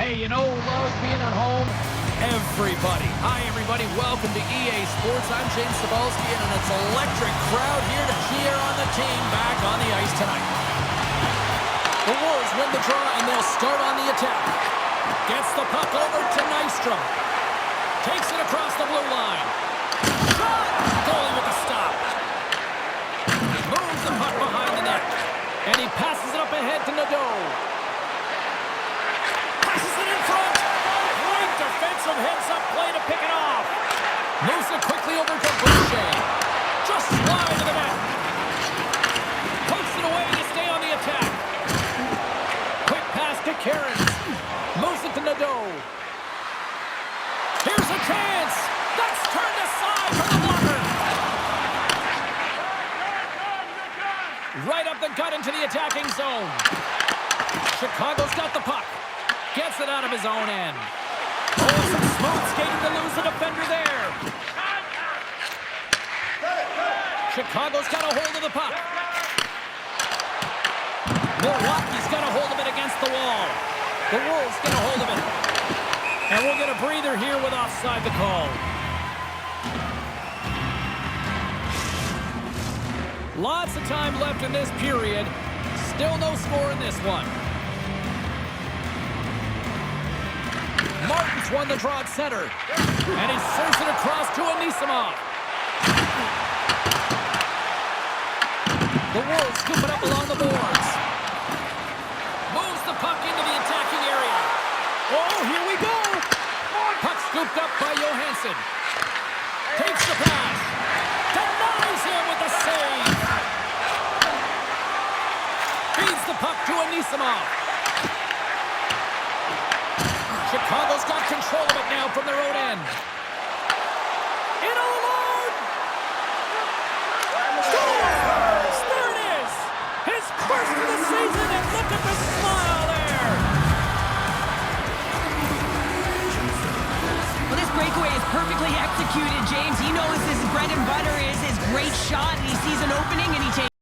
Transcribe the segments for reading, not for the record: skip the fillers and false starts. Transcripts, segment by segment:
Hey, you know who loves being at home? Everybody. Hi, everybody. Welcome to EA Sports. I'm James Cebulski, and it's an electric crowd here to cheer on the team back on the ice tonight. The Wolves win the draw, and they'll start on the attack. Gets the puck over to Nystrom. Takes it across the blue line. Shot! Goalie with a stop. Moves the puck behind the net. And he passes it up ahead to Nadeau. Passes it in front. Great defensive heads-up play to pick it off. Moves it quickly over to Boucher. Just wide of the net. Pokes it away to stay on the attack. Quick pass to Cairns. Moves it to Nadeau. Here's a chance. That's turned aside for the blocker. Right up the gut into the attacking zone. Chicago's got the puck. Gets it out of his own end. Oh, some smooth skating to lose the defender there. Chicago's got a hold of the puck. Milwaukee's got a hold of it against the wall. The Wolves get a hold of it. And we'll get a breather here with offside the call. Lots of time left in this period. Still no score in this one. Martin's won the draw at center. And he serves it across to Anisimov. The Wolves scoop it up along the boards. Moves the puck into the attacking area. Oh, here we go. Puck scooped up by Johansson. Takes the pass. Denies him with the save. Feeds the puck to Anisimov. Chicago's got control of it now from their own end. In alone. Scores! There it is. His first of the season, and look at the smile there. Well, this breakaway is perfectly executed, James. He knows his bread and butter is his great shot, and he sees an opening, and he takes it.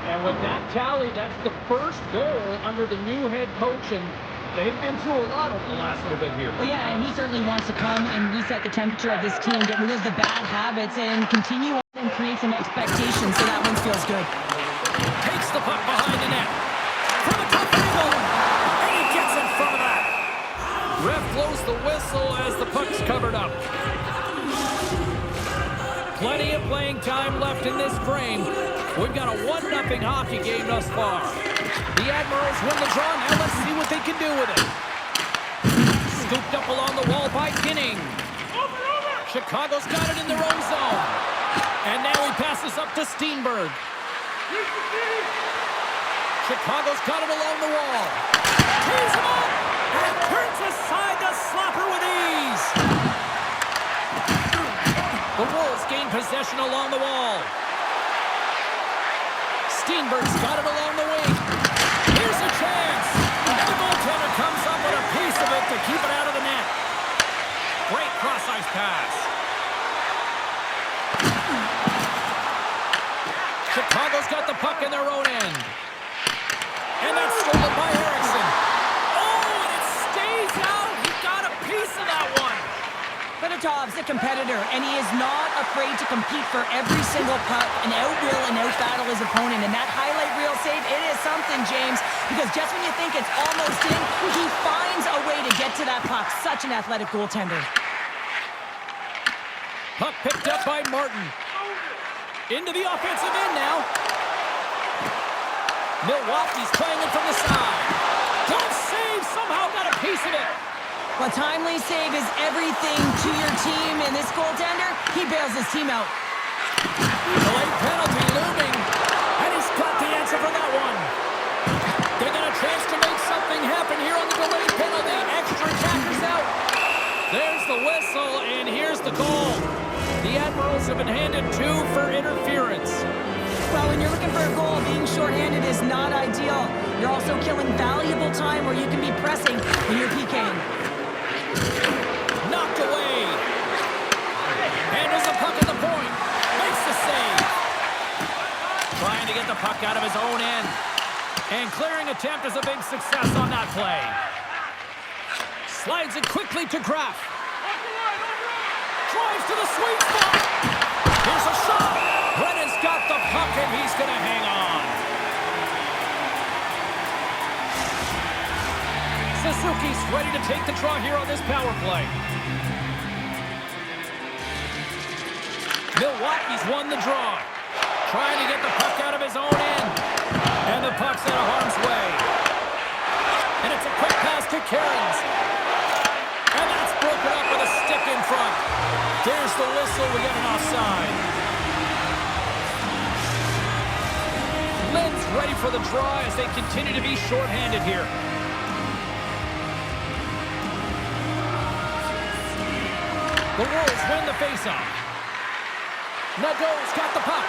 And with that tally, that's the first goal under the new head coach, and they've been through a lot over the last little bit here. Well, yeah, and he certainly wants to come and reset the temperature of this team, get rid of the bad habits, and continue on and create some expectations, so that one feels good. Takes the puck behind the net. From the top angle, and he gets in front of that. Ref blows the whistle as the puck's covered up. Plenty of playing time left in this frame. We've got a 1-0 hockey game thus far. The Admirals win the draw. Now let's see what they can do with it. Scooped up along the wall by Ginning. Chicago's got it in their own zone. And now he passes up to Steenberg. Chicago's got it along the wall. Tees him up and turns aside the slapper with ease. The Wolves gain possession along the wall. Steenberg's got it along the wing. Here's a chance. And the goaltender comes up with a piece of it to keep it out of the net. Great cross-ice pass. Chicago's got the puck in their own end. And that's stolen by Erickson. Oh, and it stays out. He got a piece of that one. Feditov's a competitor, and he is not afraid to compete for every single puck and out-will and out-battle his opponent. And that highlight reel save, it is something, James, because just when you think it's almost in, he finds a way to get to that puck. Such an athletic goaltender. Puck picked up by Martin. Into the offensive end now. Milwaukee's playing it from the side. Good save, somehow got a piece of it. Well, timely save is everything to your team, and this goaltender, he bails his team out. Delayed penalty looming, and he's got the answer for that one. They got a chance to make something happen here on the delayed penalty. Extra attackers out. There's the whistle, and here's the goal. The Admirals have been handed 2 for interference. Well, when you're looking for a goal, being shorthanded is not ideal. You're also killing valuable time where you can be pressing when you're PKing. Knocked away. Handles the puck at the point. Makes the save. Trying to get the puck out of his own end. And clearing attempt is a big success on that play. Slides it quickly to Graf. Drives to the sweet spot. Here's a shot. Brennan's got the puck and he's going to hang on. Suzuki's ready to take the draw here on this power play. Milwaukee's won the draw. Trying to get the puck out of his own end. And the puck's out of harm's way. And it's a quick pass to Cairns. And that's broken up with a stick in front. There's the whistle. We get an offside. Lynn's ready for the draw as they continue to be shorthanded here. The Wolves win the faceoff. Nadeau's got the puck.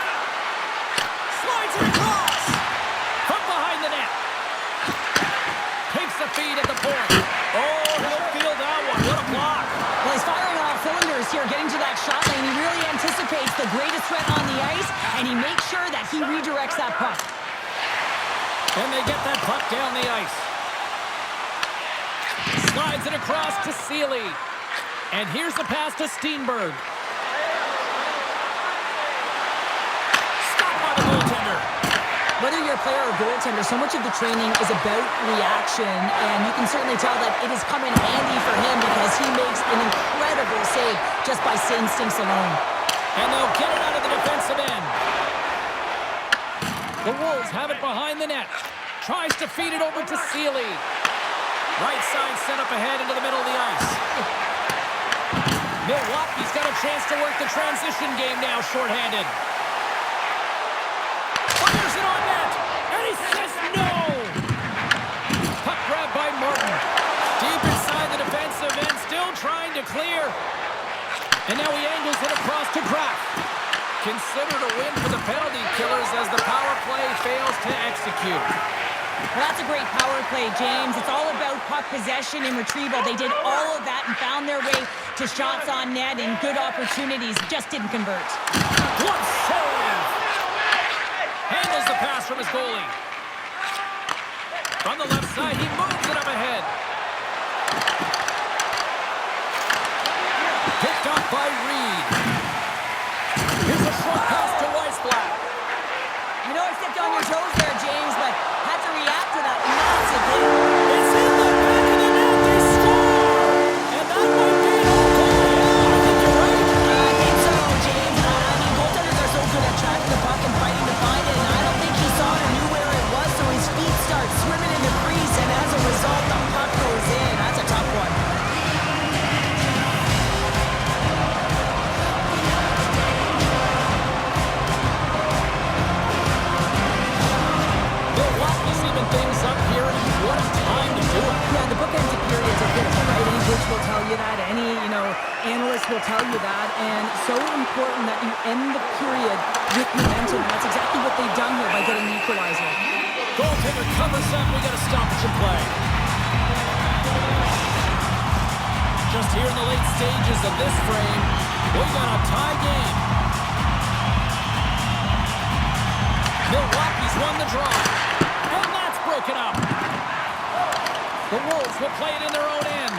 Slides it across. From behind the net. Takes the feed at the point. Oh, he'll feel that one. What a block. Well, he's firing on all cylinders here, getting to that shot lane. He really anticipates the greatest threat on the ice, and he makes sure that he redirects that puck. And they get that puck down the ice. Slides it across to Seeley. And here's the pass to Steenberg. Stopped by the goaltender. Whether you're a player or goaltender, so much of the training is about reaction, and you can certainly tell that it is coming handy for him because he makes an incredible save just by instincts alone. And they'll get it out of the defensive end. The Wolves have it behind the net. Tries to feed it over to Seeley. Right side set up ahead into the middle of the ice. Milwaukee's got a chance to work the transition game now, shorthanded. Fires it on net, and he says no! Puck grabbed by Martin. Deep inside the defensive end, still trying to clear. And now he angles it across to Graf. Considered a win for the penalty killers as the power play fails to execute. Well, that's a great power play, James. It's all about puck possession and retrieval. They did all of that and found their way to shots on net and good opportunities. Just didn't convert. What save! Handles the pass from his goalie. From the left side, he moves it up ahead. Picked up by Reed. Here's a short pass to Weissblatt. You know I stepped on your toes there, James, but had to react to that massively. It's in the back of the net. They score! And that might be an own goal. I think you're right. I think so, James. I mean, goaltenders are so good at tracking the puck and fighting to find it, and I don't think he saw it or knew where it was, so his feet start swimming in the crease, and as a result, the puck goes in. That's a tough one. Things up here, and what a time to do it. Yeah, the bookends of periods are critical, right? Any coach will tell you that. Any, analyst will tell you that. And so important that you end the period with momentum. That's exactly what they've done here by getting the equalizer. Goaltender covers up. We got a stoppage in play. Just here in the late stages of this frame, we got a tie game. Milwaukee's won the draw. Broken up. The Wolves will play it in their own end.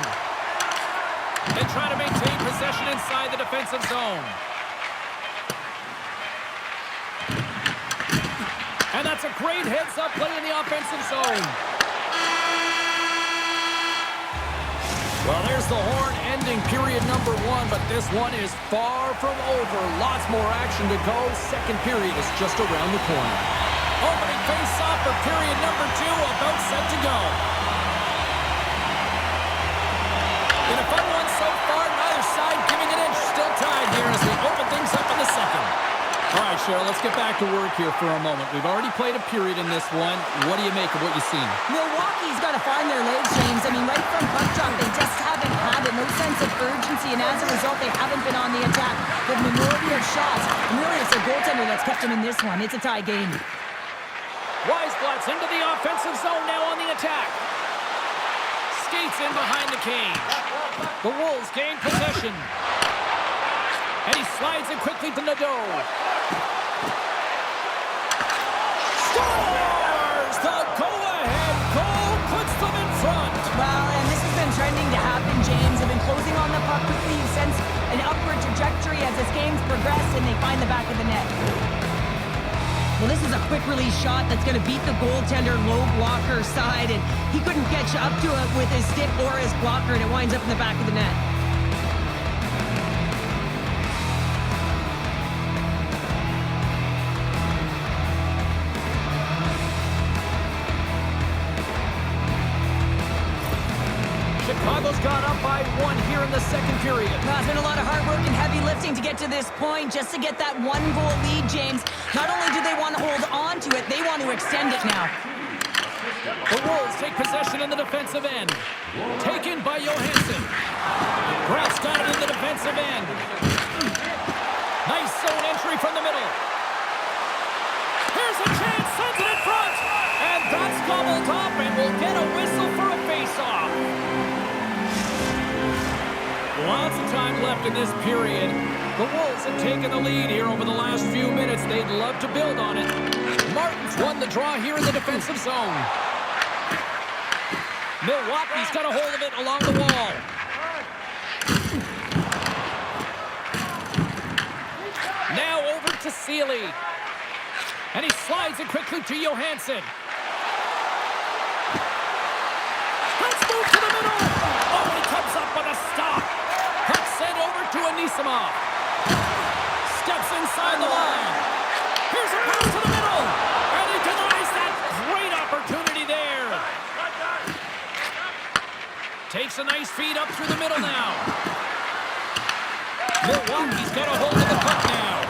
They try to maintain possession inside the defensive zone. And that's a great heads-up play in the offensive zone. Well, there's the horn ending period number 1, but this one is far from over. Lots more action to go. Second period is just around the corner. Opening face-off for period number 2, about set to go. In a fun one so far, neither side giving an inch. Still tied here as we open things up in the second. All right, Cheryl, let's get back to work here for a moment. We've already played a period in this one. What do you make of what you've seen? Milwaukee's got to find their legs, James. I mean, right from puck drop, they just haven't had it no sense of urgency, and as a result, they haven't been on the attack. The minority of shots, and really it's their goaltender that's kept them in this one. It's a tie game. Weisblatt's into the offensive zone now on the attack. Skates in behind the cage. The Wolves gain possession. And he slides it quickly to Nadeau. Scores! The go-ahead goal puts them in front. Well, and this has been trending to happen, James. They've been closing on the puck quickly. You sense an upward trajectory as this game's progressed, and they find the back of the net. Well, this is a quick release shot that's going to beat the goaltender low blocker side, and he couldn't catch up to it with his stick or his blocker, and it winds up in the back of the net. Chicago's got up by 1 here in the second period. Well, it's been a lot of hard work and heavy lifting to get to this point, just to get that 1-goal lead, James. Not only do they want to hold on to it, they want to extend it now. The Wolves take possession in the defensive end. Taken by Johansson. Grant's got it in the defensive end. Nice zone entry from the middle. Here's a chance, sends it in front. And that's gobbled up, and we'll get a whistle for a face-off. Lots of time left in this period. The Wolves have taken the lead here over the last few minutes. They'd love to build on it. Martin's won the draw here in the defensive zone. Milwaukee's got a hold of it along the wall. Now over to Seeley. And he slides it quickly to Johansson. Let's move to the middle. Oh, he comes up with a stop. Puck sent over to Anisimov. Steps inside the line. Here's a pass to the middle. And he denies that great opportunity there. Takes a nice feed up through the middle now. Milwaukee's got a hold of the puck now.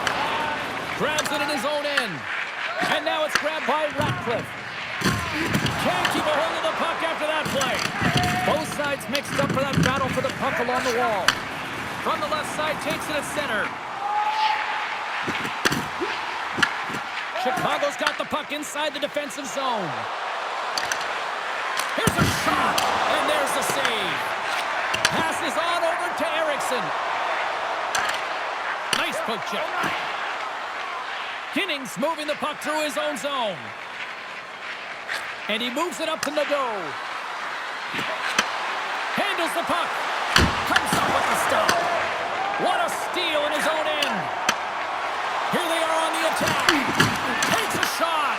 Grabs it in his own end. And now it's grabbed by Ratcliffe. Can't keep a hold of the puck after that play. Both sides mixed up for that battle for the puck along the wall. From the left side, takes it at center. Chicago's got the puck inside the defensive zone. Here's a shot, and there's the save. Passes on over to Eriksson. Nice poke check. Kinning's moving the puck through his own zone. And he moves it up to Nadeau. Handles the puck. Comes up with the stop. What a steal in his own end. Here they are on the attack. Takes a shot.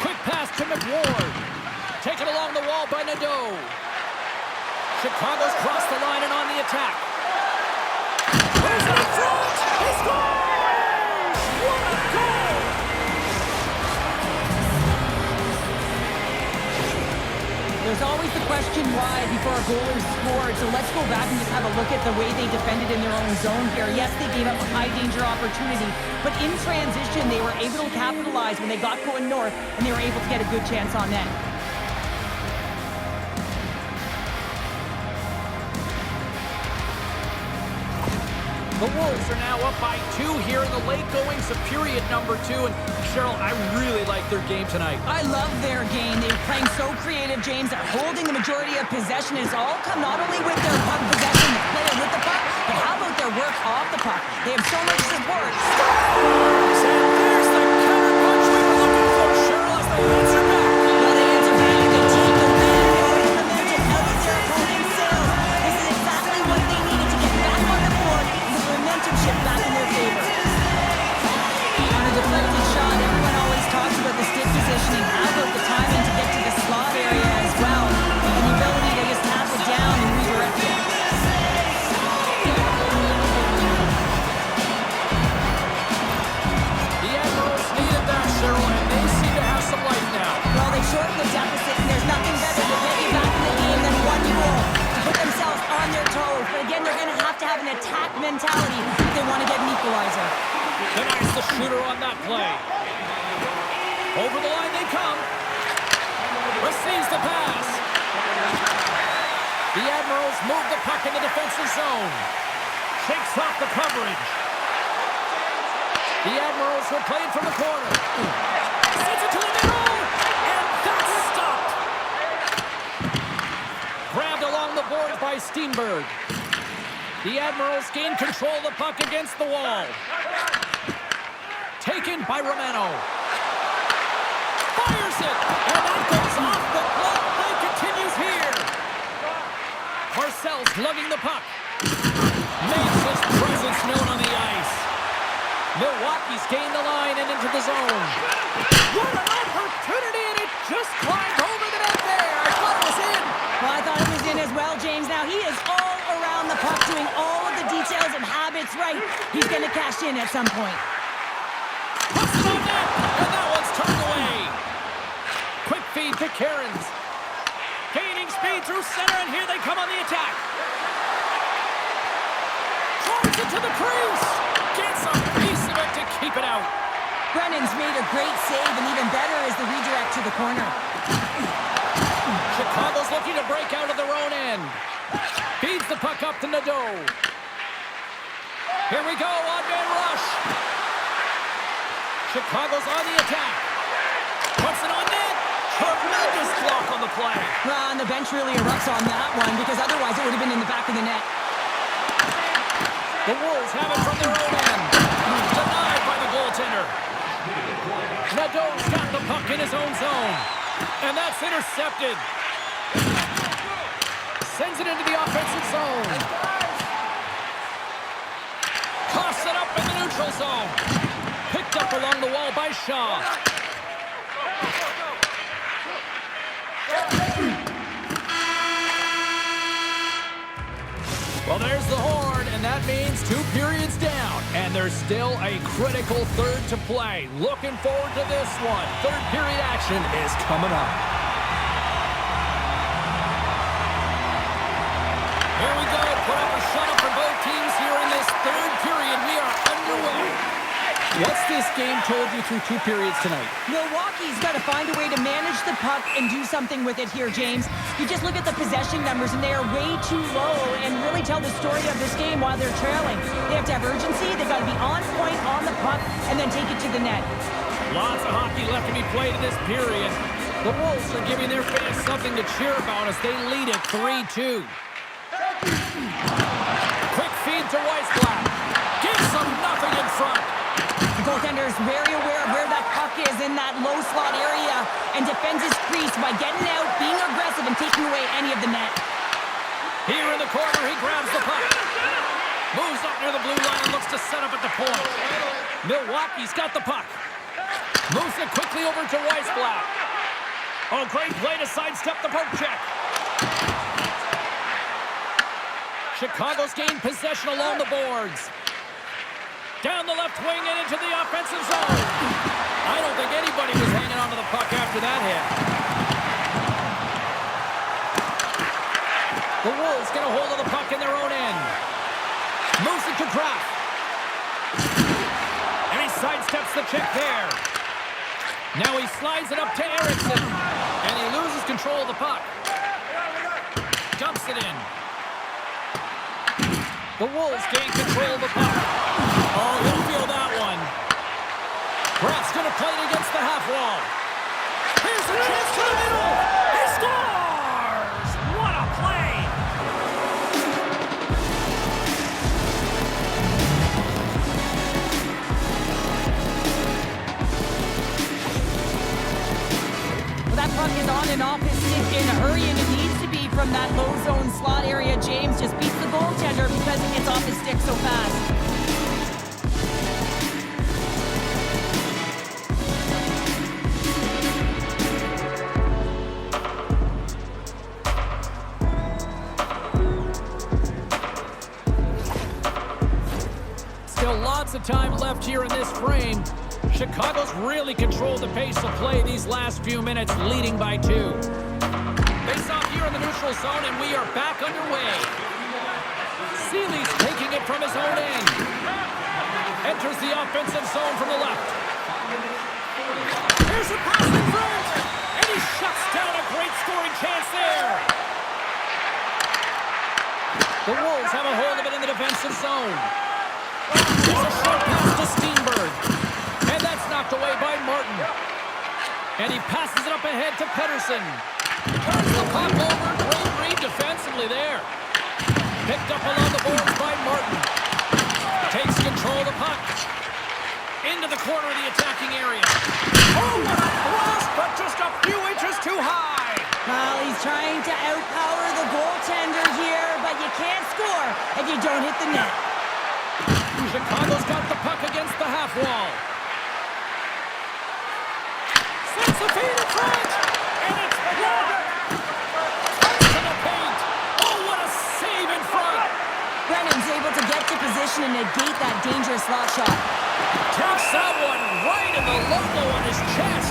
Quick pass to McWard. Taken along the wall by Nadeau. Chicago's crossed the line and on the attack. Moves it in front. He scores! What a goal! There's always the question why before a goal is scored, so let's go back and just have a look at the way they defended in their own zone here. Yes, they gave up a high-danger opportunity, but in transition, they were able to capitalize when they got going north, and they were able to get a good chance on net. The Wolves are now up by 2 here in the late goings of period number 2. And Cheryl, I really like their game tonight. I love their game. They're playing so creative, James. They're holding the majority of possession. It's all come not only with their puck possession, the play with the puck, but how about their work off the puck? They have so much support. Scores! And there's the counter punch we were looking for, Cheryl, as they answer back. Well, they answer back. They take the win. They the momentum out of their opponent's sails. This is exactly what they needed to get back on the board. Momentum shift back in their favor. On a deflected shot, everyone always talks about the stick positioning. How about the timing to get to the slot area as well? And the ability to just tap it down and redirect it. The Admirals needed that, Cheryl, and they seem to have some life now. Well, they shortened the deficit, and there's nothing better to get you back in the game than one goal to put themselves on their toes. But again, they're going to have an attack mentality if they want to get an equalizer. Denies the shooter on that play. Over the line they come. Receives the pass. The Admirals move the puck in the defensive zone. Shakes off the coverage. The Admirals will play it from the corner. Sends it to the middle, and that's stopped. Grabbed along the boards by Steenberg. The Admirals gain control of the puck against the wall. Taken by Romano. Fires it, and that goes off the glove. Play continues here. Marcel's lugging the puck. Makes his presence known on the ice. Milwaukee's gained the line and into the zone. What an opportunity, and it just climbed over the net there. I thought it was in. Well, I thought it was in as well, James. Now, he is all around the puck, doing all of the details and habits right. He's going to cash in at some point. Puts it on net, and that one's turned away. Quick feed to Cairns. Gaining speed through center, and here they come on the attack. Drives it to the crease. Gets a piece of it to keep it out. Brennan's made a great save, and even better is the redirect to the corner. Chicago's looking to break out of their own end. Feeds the puck up to Nadeau. Here we go, on-man rush. Chicago's on the attack. Puts it on net. Tremendous block on the play. And the bench really erupts on that one, because otherwise it would have been in the back of the net. The Wolves have it from their own end. Denied by the goaltender. Nadeau's got the puck in his own zone. And that's intercepted. Sends it into the offensive zone. Toss it up in the neutral zone. Picked up along the wall by Shaw. Well, there's the horn, and that means 2 periods down. And there's still a critical third to play. Looking forward to this one. Third period action is coming up. Here we go. Put up a shutout for both teams here in this third period. We are underway. What's this game told you through 2 periods tonight? Milwaukee's got to find a way to manage the puck and do something with it here, James. You just look at the possession numbers, and they are way too low and really tell the story of this game while they're trailing. They have to have urgency. They've got to be on point on the puck and then take it to the net. Lots of hockey left to be played in this period. The Wolves are giving their fans something to cheer about as they lead it 3-2. Quick feed to Weissblatt. Gives them nothing in front. The goaltender is very aware of where that puck is in that low slot area and defends his crease by getting out, being aggressive, and taking away any of the net. Here in the corner, he grabs the puck. Moves up near the blue line and looks to set up at the point. Milwaukee's got the puck. Moves it quickly over to Weissblatt. Oh, great play to sidestep the poke check. Chicago's gained possession along the boards. Down the left wing and into the offensive zone. I don't think anybody was hanging onto the puck after that hit. The Wolves get a hold of the puck in their own end. Moves it to Kraft. And he sidesteps the check there. Now he slides it up to Erickson. And he loses control of the puck. Dumps it in. The Wolves gain control of the puck. Oh, he'll feel that one. Kraft's going to play it against the half wall. Here's a chance to the middle. He scores! What a play! Well, that puck is on and off his stick in a hurry, and it needs to be from that low zone slot area. James just beats the goaltender because it gets off his stick so fast. Still lots of time left here in this frame. Chicago's really controlled the pace of play these last few minutes, leading by 2. Face off here in the neutral zone, and we are back underway. Seeley's taking it from his own end. Enters the offensive zone from the left. Here's a pass in front, and he shuts down a great scoring chance there. The Wolves have a hold of it in the defensive zone. It's a short pass to Steenberg. And that's knocked away by Martin. And he passes it up ahead to Pettersson. Turns the puck over. Great read defensively there. Picked up along the boards by Martin. Takes control of the puck. Into the corner of the attacking area. Oh, what a thrust, but just a few inches too high. Well, he's trying to outpower the goaltender here, but you can't score if you don't hit the net. Chicago's got the puck against the half wall. Sends the feed in front, and it's blocked. Comes to the paint. Oh, what a save in front. Brennan's able to get to position and negate that dangerous slot shot. Takes that one right in the logo on his chest.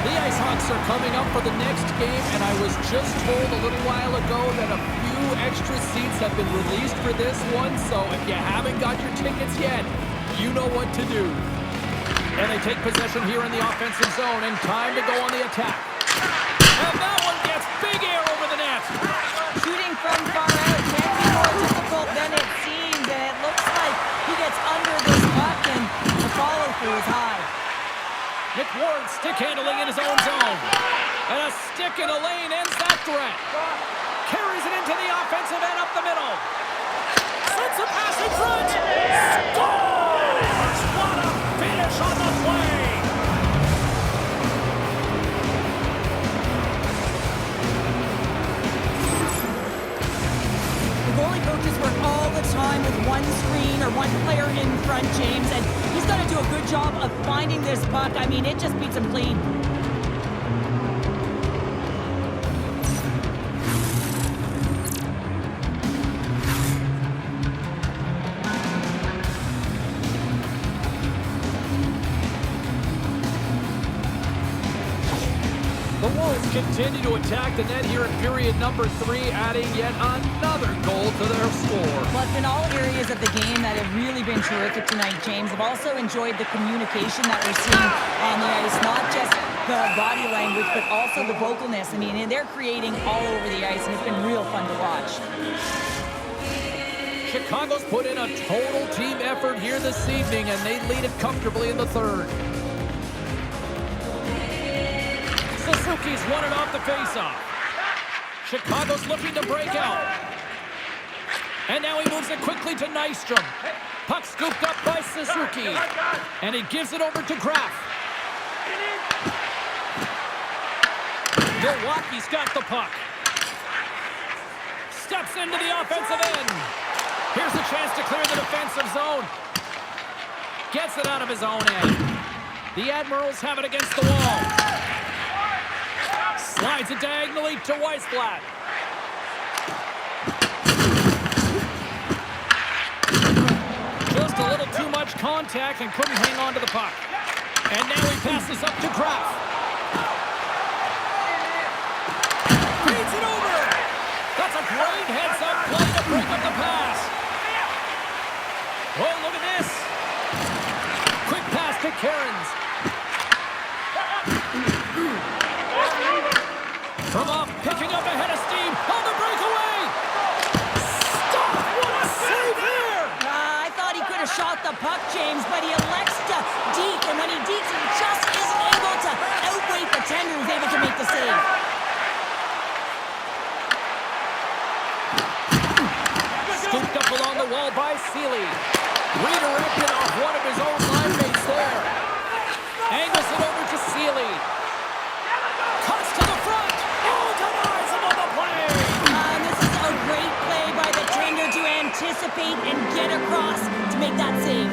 The Ice Hawks are coming up for the next game, and I was just told a little while ago that a few extra seats have been released for this one, so if you haven't got your tickets yet, you know what to do. And they take possession here in the offensive zone, and time to go on the attack. And that one gets big air over the net. Shooting from far out can be more difficult than it seems, and it looks like he gets under this puck, and the follow-through is high. McWard stick handling in his own zone. And a stick in the lane ends that threat. Carries it into the offensive end up the middle. Sends a pass in front. Scores! What a finish on the play! The goalie coaches work all the time with one screen or one player in front, James, and he's got to do a good job of finding this puck. I mean, it just beats him clean. The Wolves continue to attack the net here in period number 3, adding yet another goal to their score. Well, it's been all areas of the game that have really been terrific tonight, James. I've also enjoyed the communication that we're seeing on the ice, not just the body language, but also the vocalness. I mean, they're creating all over the ice, and it's been real fun to watch. Chicago's put in a total team effort here this evening, and they lead it comfortably in the third. Suzuki's won it off the faceoff. Chicago's looking to break out. And now he moves it quickly to Nystrom. Puck scooped up by Suzuki. And he gives it over to Graf. Milwaukee's got the puck. Steps into the offensive end. Here's a chance to clear the defensive zone. Gets it out of his own end. The Admirals have it against the wall. Slides it diagonally to Weisblatt. Just a little too much contact and couldn't hang on to the puck. And now he passes up to Graf. Feeds it over. That's a great heads-up play to break up the pass. Oh, look at this. Quick pass to Cairns. From off, picking up ahead of steam on the breakaway. Stop! What a save there! I thought he could have shot the puck, James, but he elects to deke, and when he dekes, he just isn't able to outweight the tender who's able to make the save. Scooped up along the wall by Seeley. Redirected off one of his own line mates there. Angles it over to Seeley. Cuts to the front. Oh, denies him on the play. This is a great play by the tender to anticipate and get across to make that save.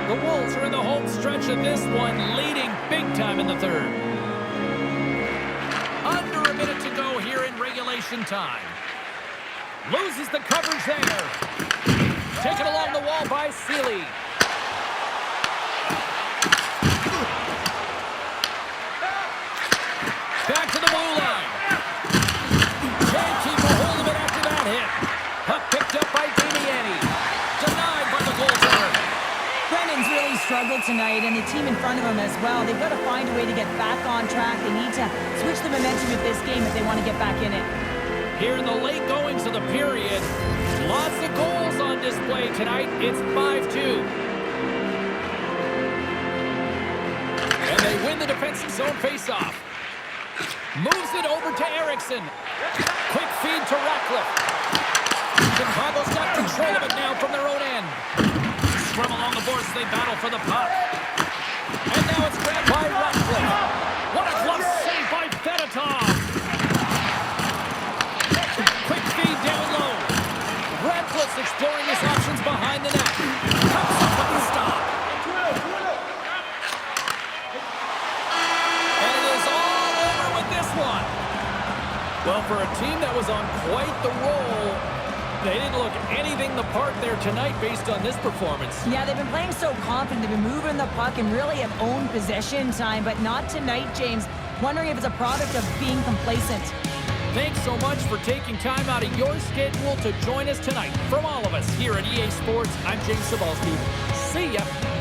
The Wolves are in the home stretch of this one, leading big time in the third. Under a minute to go here in regulation time. Loses the coverage there. Taken along the wall by Seeley. Back to the blue line. Can't keep a hold of it after that hit. Puck picked up by Damiani. Denied by the goaltender. Brennan's really strong. struggled tonight, and the team in front of them as well. They've got to find a way to get back on track. They need to switch the momentum of this game if they want to get back in it. Here in the late goings of the period, lots of goals on display tonight. It's 5-2. And they win the defensive zone faceoff. Moves it over to Eriksson. Quick feed to Ratcliffe. Chicago's got control of it now from their own end. Scrum along the boards as they battle for the puck. And now it's grabbed by Ratcliffe. What a glove save by Fedotov. Quick feed down low. Ratcliffe's exploring his options behind the net. Comes up with the stop. And it is all over with this one. Well, for a team that was on quite the roll, they didn't look anything the part there tonight based on this performance. Yeah, they've been playing so confident. They've been moving the puck and really have owned possession time, but not tonight, James. Wondering if it's a product of being complacent. Thanks so much for taking time out of your schedule to join us tonight. From all of us here at EA Sports, I'm James Cebulski. See ya.